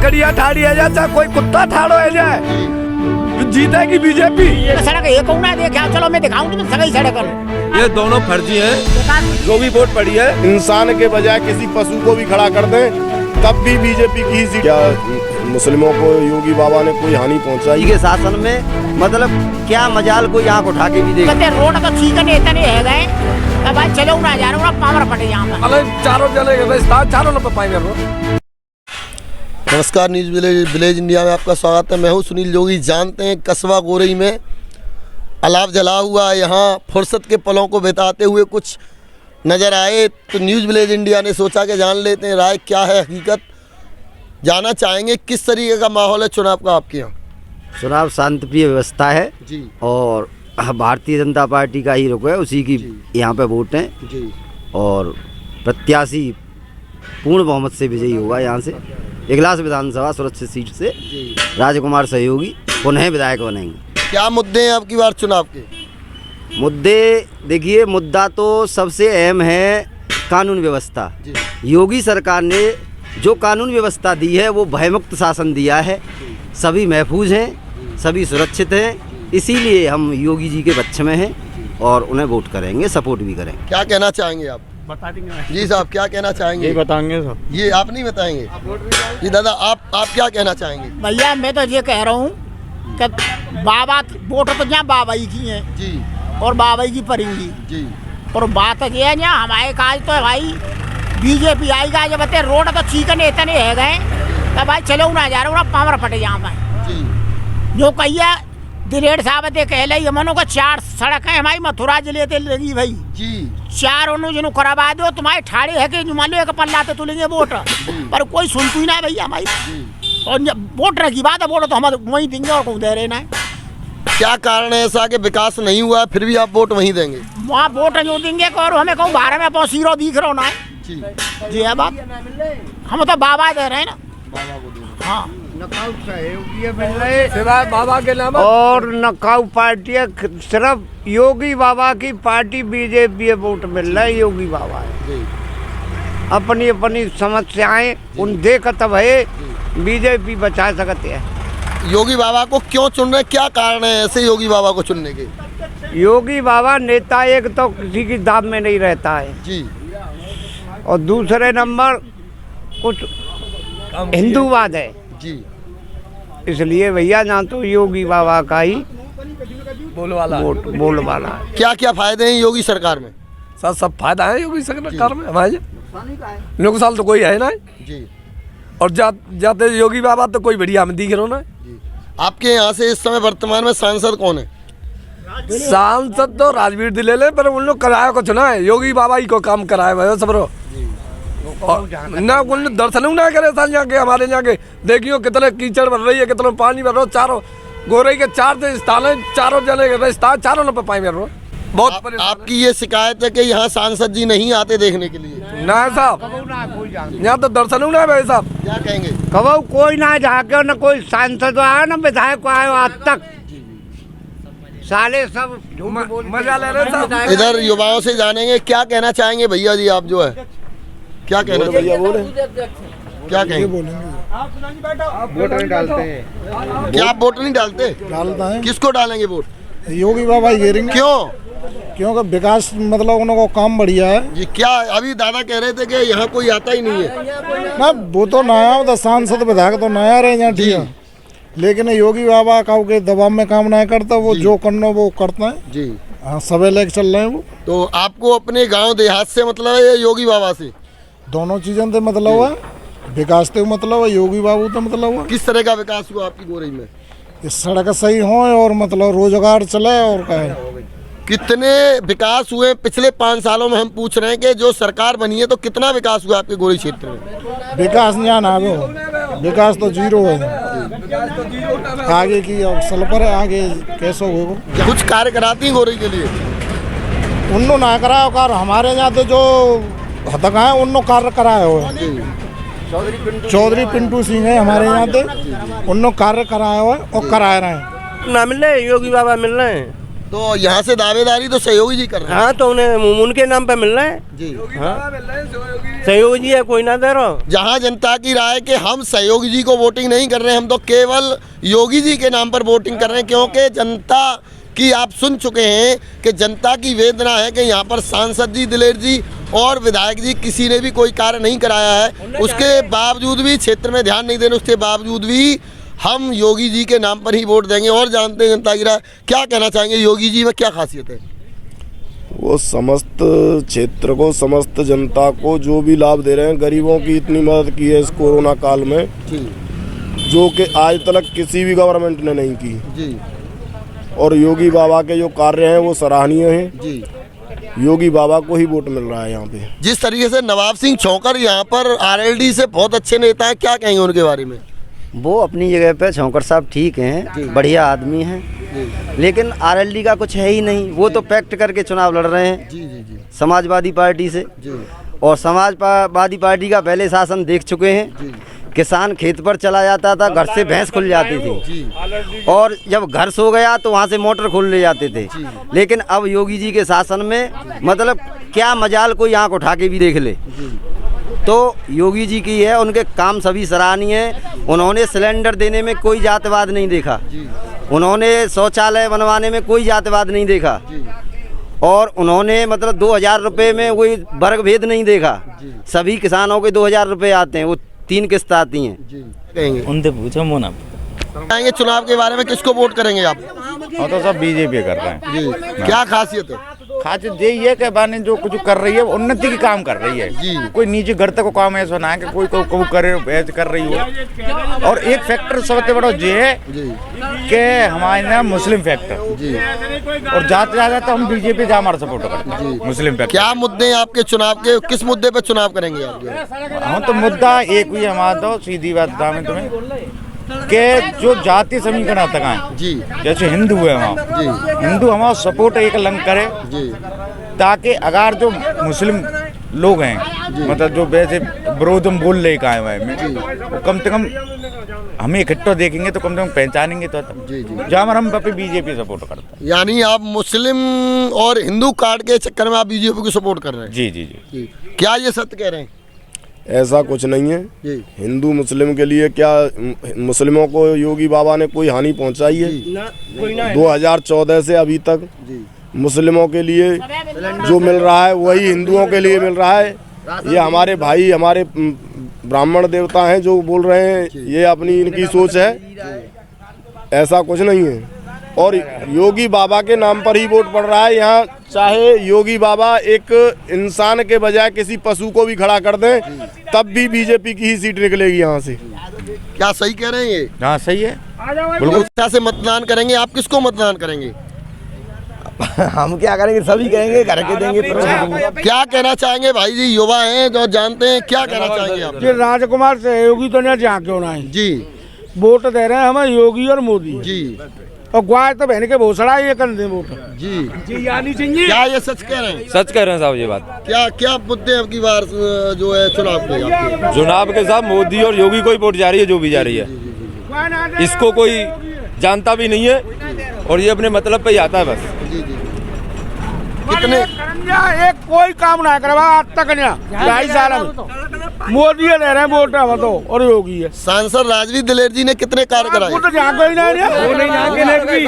गड़िया ठाड़ी है जाए, चाहे कोई कुत्ता ठाड़ो है जाए, जीतेगी बीजेपी। सड़क एक ना देखा, चलो मैं दिखाऊं तुम्हें सही सड़क। ये दोनों फर्जी हैं। जो भी वोट पड़ी है, इंसान के बजाय किसी पशु को भी खड़ा कर दें तब भी बीजेपी की ही। क्या मुस्लिमों को योगी बाबा ने कोई हानि पहुंचाई? के शासन में मतलब क्या मजाल कोई आँख उठा के भी देख। रोड तो ठीक है, इतने है गए, तब भाई चलो ना जा रहा पावर पटे यहाँ पर। चारों जने चारों न पाएंगे। नमस्कार, न्यूज़ विलेज इंडिया में आपका स्वागत है। मैं हूं सुनील जोगी। जानते हैं कस्बा गोरई में अलाव जला हुआ, यहाँ फुर्सत के पलों को बिताते हुए कुछ नज़र आए, तो न्यूज़ विलेज इंडिया ने सोचा कि जान लेते हैं राय क्या है, हकीकत जानना चाहेंगे। किस तरीके का माहौल है चुनाव का आपके यहाँ? चुनाव शांतिप्रिय व्यवस्था है जी, और भारतीय जनता पार्टी का ही रुख है, उसी की यहाँ पे वोट हैं जी, और प्रत्याशी पूर्ण बहुमत से विजयी होगा। यहाँ से इगलास विधानसभा सुरक्षित सीट से राजकुमार सहयोगी पुनः विधायक बनेंगे। क्या मुद्दे हैं आपकी बार चुनाव के? मुद्दे देखिए, मुद्दा तो सबसे अहम है कानून व्यवस्था। योगी सरकार ने जो कानून व्यवस्था दी है वो भयमुक्त शासन दिया है, सभी महफूज हैं, सभी सुरक्षित हैं, इसीलिए हम योगी जी के पक्ष में हैं और उन्हें वोट करेंगे, सपोर्ट भी करेंगे। क्या कहना चाहेंगे आप? बता देंगे जी साहब, क्या कहना चाहेंगे? बताएंगे सर। ये आप नहीं बताएंगे? जी दादा, आप क्या कहना चाहेंगे? भैया मैं तो ये कह रहा हूँ कि बाबा वोट तो यहाँ बाबा ही की है जी, और बाबा ही की पड़ेंगी जी, और बात ये है ना हमारे काज तो भाई बीजेपी आएगा। जब बते रोड तो ठीक है, इतने है गए, तब भाई चलो ना जा रहा पावर पटे यहाँ पर। जी, जो कहिए दिलेर साहब दे कह ली मनो का 4 सड़क है हमारी मथुरा जिले ते लगी भाई जी, 4 उन्होंने जिन्हों करवा दो तुम्हारे ठाड़े है कि मान लो एक पल्ला तो लेंगे वोट, पर कोई सुनती ना भैया हमारी। और वोट की बात है, वोट तो हम वहीं देंगे और कौन दे रहे ना। क्या कारण है ऐसा कि विकास नहीं हुआ फिर भी आप वोट वहीं देंगे? वहाँ वोट जो देंगे और हमें कहूँ बारह में पौसीरो दिख रहा ना जी, जी है बात, हम तो बाबा दे रहे हैं ना। हाँ, सिवाय बाबा के नाम और नकाऊ पार्टी सिर्फ योगी बाबा की पार्टी बीजेपी वोट मिल रहा है। योगी बाबा है, अपनी अपनी समस्याएं उन देख तब है बीजेपी बचा सकते हैं। योगी बाबा को क्यों चुन रहे, क्या कारण है ऐसे योगी बाबा को चुनने के? योगी बाबा नेता एक तो किसी की दाम में नहीं रहता है जी, और दूसरे नंबर कुछ हिंदूवाद है जी, इसलिए भैया ना तो योगी बाबा का ही बोलवाला बोलवाला है। क्या क्या फायदे हैं योगी सरकार में? सर सब फायदा है योगी सरकार में हमारे। नुकसान तो कोई है ना जी, और जाते योगी बाबा तो कोई बढ़िया में दिख रहा ना। आपके यहाँ से इस समय वर्तमान में सांसद कौन है? सांसद तो राजवीर दिलेले, पर उन लोग कराया को चुना है, योगी बाबा ही को काम कराया भाई सबरो। ना उन दर्शन ना करे साल जाके हमारे यहाँ के देखियो कितने कीचड़ भर रही है, कितना पानी भर रहा। चारों गोरई के 4 स्थान है, चारों जने रास्ता चारों न पाए मेरे बहुत। आपकी ये शिकायत है कि यहाँ सांसद जी नहीं आते देखने के लिए? ना साहब, यहाँ तो दर्शन ना है भाई साहब। क्या कहेंगे? कहो कोई ना जाके न कोई सांसद आया न विधायक आया आज तक, साले सब मजा ले रहे साहब। इधर युवाओं से जानेंगे, क्या कहना चाहेंगे भैया जी आप जो है, क्या कहना चाहिए? क्या कहेंगे? वोट नहीं डालते हैं। क्या आप वोट नहीं डालते? डालता है। किसको डालेंगे वोट? योगी बाबा ही गिरेंगे। क्यों? क्योंकि विकास मतलब उनको काम बढ़िया है ये क्या अभी दादा कह रहे थे कि यहाँ कोई आता ही नहीं है ना, वो तो नया हो, सांसद विधायक तो नया रहे यहाँ ठीक है, लेकिन योगी बाबा का के दबाव में काम नहीं करता, वो जो करना वो करता है जी। हाँ, सबे लेके चल रहे हैं वो। तो आपको अपने गांव देहात से मतलब है या योगी बाबा से? दोनों चीज़ों से मतलब है, विकास से मतलब है, योगी बाबू तो मतलब है। किस तरह का विकास हुआ आपकी गोरई में? इस सड़क सही हो और मतलब रोजगार चले और क्या है। कितने विकास हुए पिछले 5 सालों में? हम पूछ रहे हैं कि जो सरकार बनी है तो कितना विकास हुआ आपके गोरई क्षेत्र में? विकास नहीं ना वो, विकास तो जीरो है, आगे की सल्फर है, आगे कैसे होगा? कुछ कार्य कराती हैं गोरई के लिए? उन्होंने ना कराया कार, हमारे यहाँ तो जो हतक है उन्होंने कार्य कराया हो। चौधरी पिंटू सिंह है हमारे यहाँ पे, उन्होंने कार्य कराया हुआ और करा रहे हैं। ना मिल रहे योगी बाबा मिल रहे हैं, तो यहाँ से दावेदारी तो सहयोगी जी कर रहे हैं। हाँ तो उन्हें उनके नाम पे मिल रहा है जी सहयोगी जी है, कोई ना दे रहा। जहाँ जनता की राय कि हम सहयोगी जी को वोटिंग नहीं कर रहे हैं, हम तो केवल योगी जी के नाम पर वोटिंग कर रहे हैं, क्योंकि जनता की आप सुन चुके हैं कि जनता की वेदना है कि यहाँ पर सांसद जी, दिलेर जी और विधायक जी किसी ने भी कोई कार्य नहीं कराया है। उसके बावजूद भी क्षेत्र में ध्यान नहीं देने, उसके बावजूद भी हम योगी जी के नाम पर ही वोट देंगे। और जानते हैं जनता की राय, क्या कहना चाहेंगे योगी जी में क्या खासियत है? वो समस्त क्षेत्र को, समस्त जनता को जो भी लाभ दे रहे हैं, गरीबों की इतनी मदद की है इस कोरोना काल में जो कि आज तक किसी भी गवर्नमेंट ने नहीं की जी। और योगी बाबा के जो कार्य हैं वो सराहनीय हैं जी। योगी बाबा को ही वोट मिल रहा है यहाँ पे। जिस तरीके से नवाब सिंह छौकर यहाँ पर आरएलडी से बहुत अच्छे नेता हैं, क्या कहेंगे उनके बारे में? वो अपनी जगह पे छौकर साहब ठीक हैं, बढ़िया आदमी हैं, लेकिन आरएलडी का कुछ है ही नहीं। वो तो पैक्ट करके चुनाव लड़ रहे हैं जी जी जी समाजवादी पार्टी से जी। और समाजवादी पार्टी का पहले शासन देख चुके हैं। किसान खेत पर चला जाता था, घर से भैंस खुल जाती थी और जब घर सो गया तो वहाँ से मोटर खोल ले जाते थे। लेकिन अब योगी जी के शासन में मतलब क्या मजाल कोई आँख उठा के भी देख ले तो योगी जी की है। उनके काम सभी सराहनीय हैं। उन्होंने सिलेंडर देने में कोई जातिवाद नहीं देखा, उन्होंने शौचालय बनवाने में कोई जातिवाद नहीं देखा और उन्होंने मतलब 2000 रुपये में कोई वर्ग भेद नहीं देखा। सभी किसानों के 2000 रुपये आते हैं, वो 3 किस्त आती हैं। कहेंगे उनसे पूछो मोना कहेंगे चुनाव के बारे में, किसको वोट करेंगे आप? हम तो सब बीजेपी कर रहे हैं जी। क्या खासियत है? खासियत यही है कि बाने जो कुछ कर रही है उन्नति की काम कर रही है जी। कोई नीचे घर तक को काम ऐसा ना है कि कोई को करे ऐसे कर रही हो। और एक फैक्टर सबसे बड़ा ये है कि हमारे यहाँ मुस्लिम फैक्टर जी। और जाते ज्यादा तो हम बीजेपी जा हमारा सपोर्ट करते हैं मुस्लिम फैक्टर। क्या मुद्दे हैं आपके चुनाव के, किस मुद्दे पे चुनाव करेंगे आप? हम तो मुद्दा एक ही हमारा तो सीधी बात बता मैं तुम्हें कि जो जाति समीकरण तक आए जी। जैसे हिंदू है वहाँ जी। हिंदू हमारा सपोर्ट एक लंग करे जी। ताकि अगर जो मुस्लिम लोग हैं मतलब जो वैसे विरोध में बोल रहे कायम है वो कम से कम हमें इकट्ठा देखेंगे तो कम से कम पहचानेंगे तो जी जी। जहाँ हम बीजेपी सपोर्ट करते हैं। यानी आप मुस्लिम और हिंदू कार्ड के चक्कर में आप बीजेपी को सपोर्ट कर रहे हैं? जी जी जी। क्या ये सत्य कह रहे हैं? ऐसा कुछ नहीं है जी। हिंदू मुस्लिम के लिए क्या मुस्लिमों को योगी बाबा ने कोई हानि पहुंचाई है? 2014 से अभी तक मुस्लिमों के लिए जो मिल रहा है वही हिंदुओं के लिए मिल रहा है। ये हमारे भाई, हमारे ब्राह्मण देवता हैं जो बोल रहे हैं, ये अपनी इनकी सोच है, ऐसा कुछ नहीं है। और योगी बाबा के नाम पर ही वोट पड़ रहा है यहाँ। चाहे योगी बाबा एक इंसान के बजाय किसी पशु को भी खड़ा कर दें तब भी बीजेपी की ही सीट निकलेगी यहाँ से। क्या सही कह रहे हैं ये? हाँ सही है बिल्कुल। अच्छा से मतदान करेंगे आप, किसको मतदान करेंगे? हम क्या करेंगे, सभी कहेंगे घर के देंगे। क्या कहना चाहेंगे भाई जी, युवा हैं जो जानते हैं, क्या कहना चाहेंगे आप? जी राजकुमार सहयोगी तो नहीं जहाँ क्यों ना है जी। वोट दे रहे हैं हमें योगी और मोदी जी। और ग्वार तो बहन के भोसड़ा ये कर दे वोट जी जी आनी चाहिए। क्या ये सच कह रहे हैं? सच कह रहे हैं साहब ये बात। क्या क्या मुद्दे हैं अब की बार जो है चुनाव के आपके? चुनाव के साथ मोदी और योगी को ही वोट जा रही है, जो भी जा रही है। इसको कोई जानता भी नहीं है और ये अपने मतलब पे ही आता है बस। जी जी। कितने एक कोई काम ना करवा आज तक नहीं, 2.5 साल में मोदी ले रहे हैं वोट हम तो और योगी है। सांसद राजवीर दिलेर जी ने कितने कार्य कराए? वो तो जहाँ कोई नहीं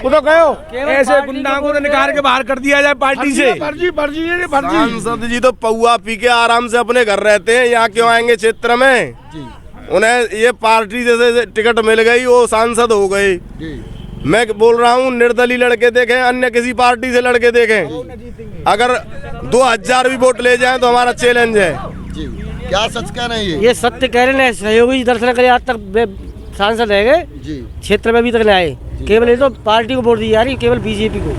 वो तो कहो ऐसे गुंडा को तो निकाल के बाहर कर दिया जाए पार्टी से। फर्जी फर्जी है फर्जी। सांसद जी तो पौआ पी के आराम से अपने घर रहते हैं, यहाँ क्यों आएंगे क्षेत्र में? उन्हें ये पार्टी जैसे टिकट मिल गई वो सांसद हो गए। मैं बोल रहा हूँ निर्दलीय लड़के देखें, अन्य किसी पार्टी से लड़के देखें, अगर 2000 भी वोट ले जाएं तो हमारा चैलेंज है। जी। क्या सच कह रहे हैं ये सत्य कह रहे हैं। सहयोगी दर्शन करे आज तक सांसद रह गए जी। क्षेत्र में अभी तक नहीं आए। केवल ये तो पार्टी को वोट दी जा रही, केवल बीजेपी को।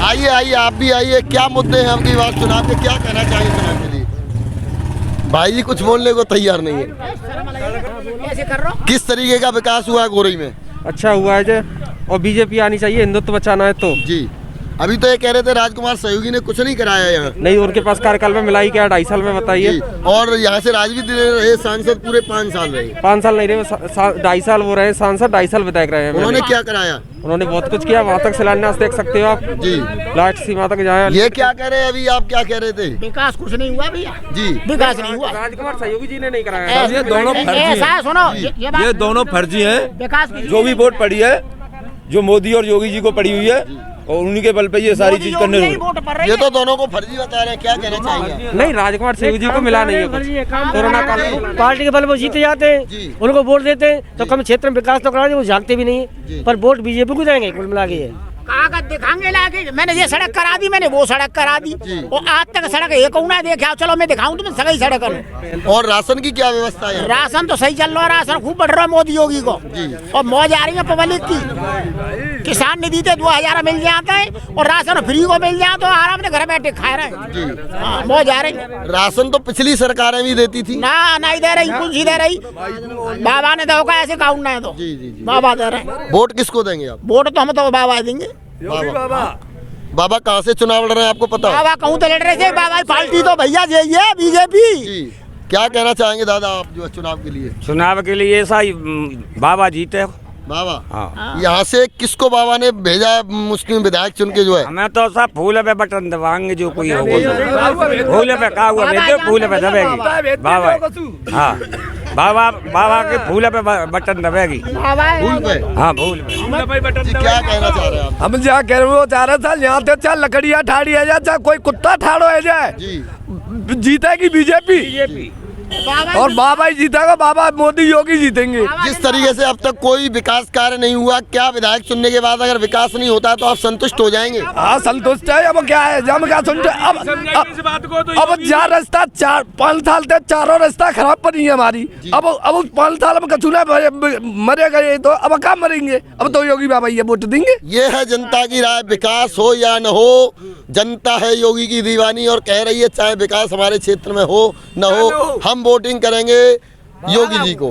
आइए आइए आप भी आइए। क्या मुद्दे हैं आपकी बात चुनाव के, क्या कहना चाहिए चुनाव के लिए? भाई जी कुछ बोलने को तैयार नहीं है। किस तरीके का विकास हुआ है गोरई में? अच्छा हुआ है जी, और बीजेपी आनी चाहिए, हिंदुत्व बचाना है तो जी। अभी तो ये कह रहे थे राजकुमार सहयोगी ने कुछ नहीं कराया यहाँ। नहीं, उनके पास कार्यकाल में मिला ही क्या 2.5 साल में, बताइए। जी, और यहाँ से राजवीर रहे सांसद पूरे 5 साल रहे। 5 साल नहीं रहे, 2.5 साल वो रहे सांसद, 2.5 साल विधायक रहे हैं। उन्होंने क्या कराया? उन्होंने बहुत कुछ किया, वहाँ तक शिलान्यास देख सकते हो आप जी, लाइट सीमा तक जाए। ये क्या कह रहे हैं अभी, आप क्या कह रहे थे? विकास कुछ नहीं हुआ भैया जी, विकास नहीं हुआ। राजकुमार सहयोगी जी ने नहीं कराया। ये दोनों ऐसा सुनो ये दोनों फर्जी हैं। विकास जो भी वोट पड़ी है, जो मोदी और योगी जी को पड़ी हुई है, और उन्हीं के बल पे ये सारी चीज करने रही। ये तो दोनों को फर्जी बता रहे हैं, क्या कहना चाहेंगे? नहीं, राजकुमार सहयोगी जी को मिला नहीं है कुछ। कोरोना काल में पार्टी के बल वो जीते जाते हैं, उनको वोट देते हैं तो कम क्षेत्र में विकास तो करा, वो जानते भी नहीं है, पर वोट बीजेपी को देंगे कुल मिला के। कागज दिखाएंगे लाके, मैंने ये सड़क करा दी, मैंने वो सड़क करा दी, और आज तक सड़क एक ना देखा। चलो मैं दिखाऊं तुम्हें सही सड़क। और राशन की क्या व्यवस्था है? राशन तो सही चल रहा है, राशन खूब बढ़ रहा है मोदी योगी को, और मौज आ रही है पब्लिक की। किसान निधि थे 2000 मिल जाता है, और राशन फ्री को मिल जाए तो आराम से घर बैठे खा रहे हैं। मौज आ रही है। राशन तो पिछली सरकारें भी देती थी ना, नहीं दे रही, कुछ ही दे रही। बाबा ने तो ऐसे काउंट नहीं तो बाबा दे रहे। वोट किसको देंगे आप? वोट तो हम तो बाबा देंगे। बाबा कहाँ से चुनाव लड़ रहे हैं, आपको पता है? बाबा कहूँ तो लड़ रहे थे, बाबा पार्टी तो भैया ये बीजेपी। क्या कहना चाहेंगे दादा आप जो चुनाव के लिए? चुनाव के लिए ऐसा ही बाबा जीते। बाबा, हाँ। यहाँ से किसको बाबा ने भेजा मुस्लिम विधायक चुन के जो है? हमें तो सब फूल पे बटन दबाएंगे, जो कोई होगा फूल पे का हुआ भेजो, फूल पे दबेगी बाबा। हाँ, बाबा के फूल पे बटन दबेगी। फूल पे? हाँ, फूल पे। जी, क्या कहना चाह रहे हैं आप? हम जहाँ कह रहे हो चाह रहे थे, यहाँ से चाहे लकड़ियाँ ठाड़ी है जाए, चाहे कोई कुत्ता ठाड़ो है जाए, जीतेगी बीजेपी। और बाबा ही जीतेगा, बाबा मोदी योगी जीतेंगे। जिस तरीके से अब तक कोई विकास कार्य नहीं हुआ, क्या विधायक चुनने के बाद अगर विकास नहीं होता तो आप संतुष्ट हो जाएंगे? हाँ, संतुष्ट है। अब क्या है, जब क्या सुनते अब जा रास्ता 4-5 साल से चारों रास्ता खराब पड़ी है हमारी। अब 5 साल में कचूना मरे गए तो अब क्या मरेंगे? अब तो योगी बाबा ये वोट देंगे। ये है जनता की राय, विकास हो या न हो, जनता है योगी की दीवानी और कह रही है चाहे विकास हमारे क्षेत्र में हो न हो, हम वोटिंग करेंगे योगी जी को।